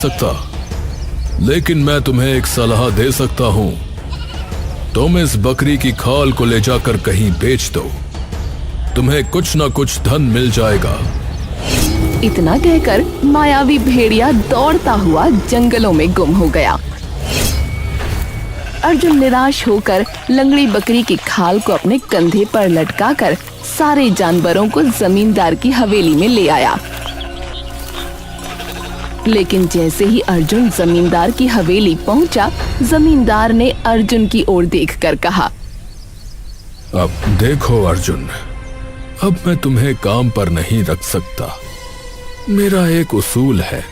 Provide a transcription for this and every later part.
सकता, लेकिन मैं तुम्हें एक सलाह दे सकता हूँ। तुम इस बकरी की खाल को ले जाकर कहीं बेच दो, तुम्हें कुछ ना कुछ धन मिल जाएगा। इतना कहकर मायावी भेड़िया दौड़ता हुआ जंगलों में गुम हो गया। अर्जुन निराश होकर लंगड़ी बकरी की खाल को अपने कंधे पर लटकाकर सारे जानवरों को जमींदार की हवेली में ले आया। लेकिन जैसे ही अर्जुन जमींदार की हवेली पहुंचा, जमींदार ने अर्जुन की ओर देखकर कहा, अब देखो अर्जुन, अब मैं तुम्हें काम पर नहीं रख सकता। मेरा एक उसूल है,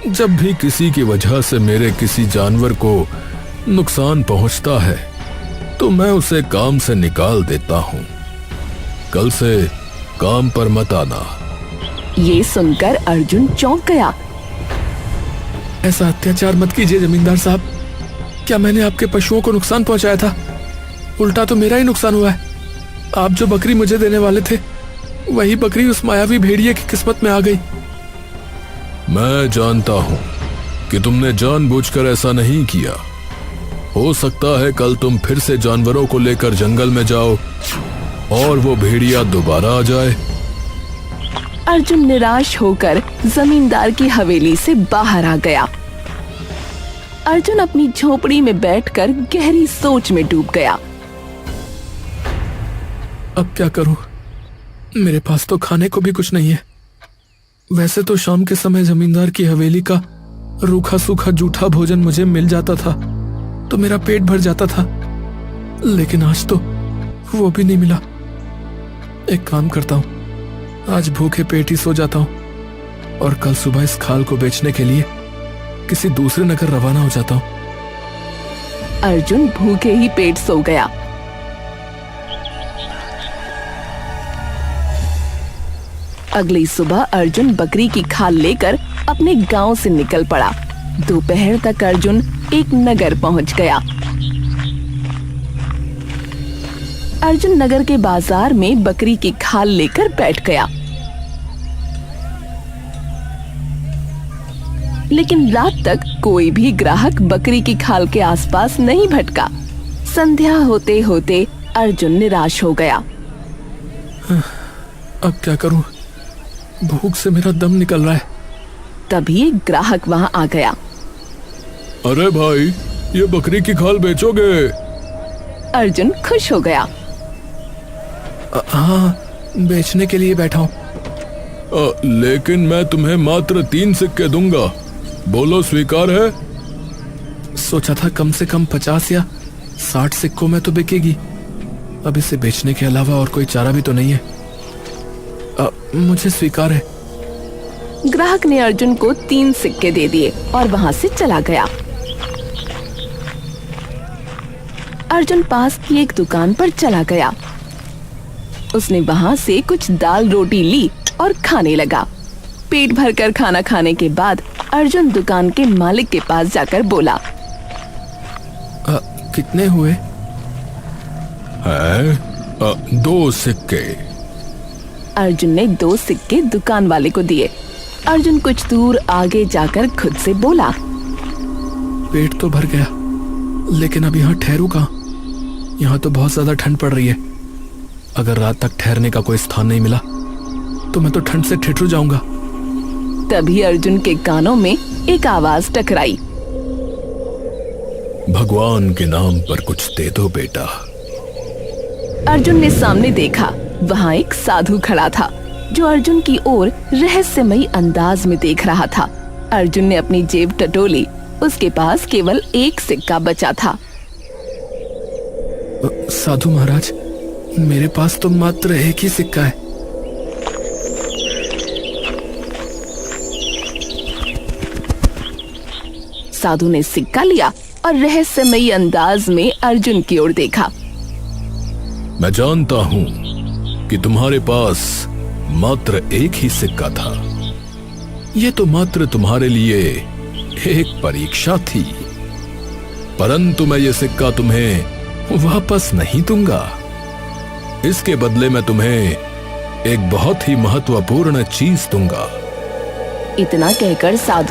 जब भी किसी की वजह से मेरे किसी जानवर को नुकसान पहुंचता है तो मैं उसे काम से निकाल देता हूं। कल से काम पर मत आना। ये सुनकर अर्जुन चौंक गया। ऐसा अत्याचार मत कीजिए जमींदार साहब। क्या मैंने आपके पशुओं को नुकसान पहुंचाया था? उल्टा तो मेरा ही नुकसान हुआ है। आप जो बकरी मुझे देने वाले थे, वही बकरी उस मायावी भेड़िए की किस्मत में आ गई। मैं जानता हूं कि तुमने जानबूझकर ऐसा नहीं किया। हो सकता है कल तुम फिर से जानवरों को लेकर जंगल में जाओ और वो भेड़िया दोबारा आ जाए। अर्जुन निराश होकर जमींदार की हवेली से बाहर आ गया। अर्जुन अपनी झोपड़ी में बैठकर गहरी सोच में डूब गया। अब क्या करूं? मेरे पास तो खाने को भी कुछ नहीं है। वैसे तो शाम के समय जमींदार की हवेली का रूखा सूखा जूठा भोजन मुझे मिल जाता था तो मेरा पेट भर जाता था, लेकिन आज तो वो भी नहीं मिला। एक काम करता हूं, आज भूखे पेट ही सो जाता हूं और कल सुबह इस खाल को बेचने के लिए किसी दूसरे नगर रवाना हो जाता हूं। अर्जुन भूखे ही पेट सो गया। अगली सुबह अर्जुन बकरी की खाल लेकर अपने गांव से निकल पड़ा। दोपहर तक अर्जुन एक नगर पहुंच गया। अर्जुन नगर के बाजार में बकरी की खाल लेकर बैठ गया। लेकिन रात तक कोई भी ग्राहक बकरी की खाल के आसपास नहीं भटका। संध्या होते होते अर्जुन निराश हो गया। अब क्या करूं? भूख से मेरा दम निकल रहा है। तभी एक ग्राहक वहां आ गया। अरे भाई, ये बकरी की खाल बेचोगे? अर्जुन खुश हो गया। हाँ, बेचने के लिए बैठा हूं। लेकिन मैं तुम्हें मात्र 3 सिक्के दूंगा, बोलो स्वीकार है? सोचा था कम से कम 50 या 60 सिक्कों में तो बिकेगी। अब इसे बेचने के अलावा और कोई चारा भी तो नहीं है। मुझे स्वीकार है। ग्राहक ने अर्जुन को 3 सिक्के दे दिए और वहां से चला गया। अर्जुन पास की एक दुकान पर चला गया। उसने वहां से कुछ दाल रोटी ली और खाने लगा। पेट भरकर खाना खाने के बाद अर्जुन दुकान के मालिक के पास जाकर बोला, कितने हुए? 2 सिक्के। अर्जुन ने 2 सिक्के दुकान वाले को दिए। अर्जुन कुछ दूर आगे जाकर खुद से बोला, पेट तो भर गया, लेकिन अब यहाँ ठहरू कहाँ? यहाँ तो बहुत ज्यादा ठंड पड़ रही है। अगर रात तक ठहरने का कोई स्थान नहीं मिला तो मैं तो ठंड से ठिठुर जाऊंगा। तभी अर्जुन के कानों में एक आवाज टकराई। भगवान के नाम पर कुछ दे दो बेटा। अर्जुन ने सामने देखा, वहाँ एक साधु खड़ा था जो अर्जुन की ओर रहस्यमयी अंदाज में देख रहा था। अर्जुन ने अपनी जेब टटोली। उसके पास केवल 1 सिक्का बचा था। साधु महाराज, मेरे पास तो मात्र 1 ही सिक्का है। साधु ने सिक्का लिया और रहस्यमयी अंदाज में अर्जुन की ओर देखा। मैं जानता हूं कि तुम्हारे पास मात्र 1 ही सिक्का था। ये तो मात्र तुम्हारे लिए एक परीक्षा थी, परंतु मैं ये सिक्का तुम्हें वापस नहीं दूंगा। इसके बदले मैं तुम्हें एक बहुत ही महत्वपूर्ण चीज दूंगा। इतना कहकर साधु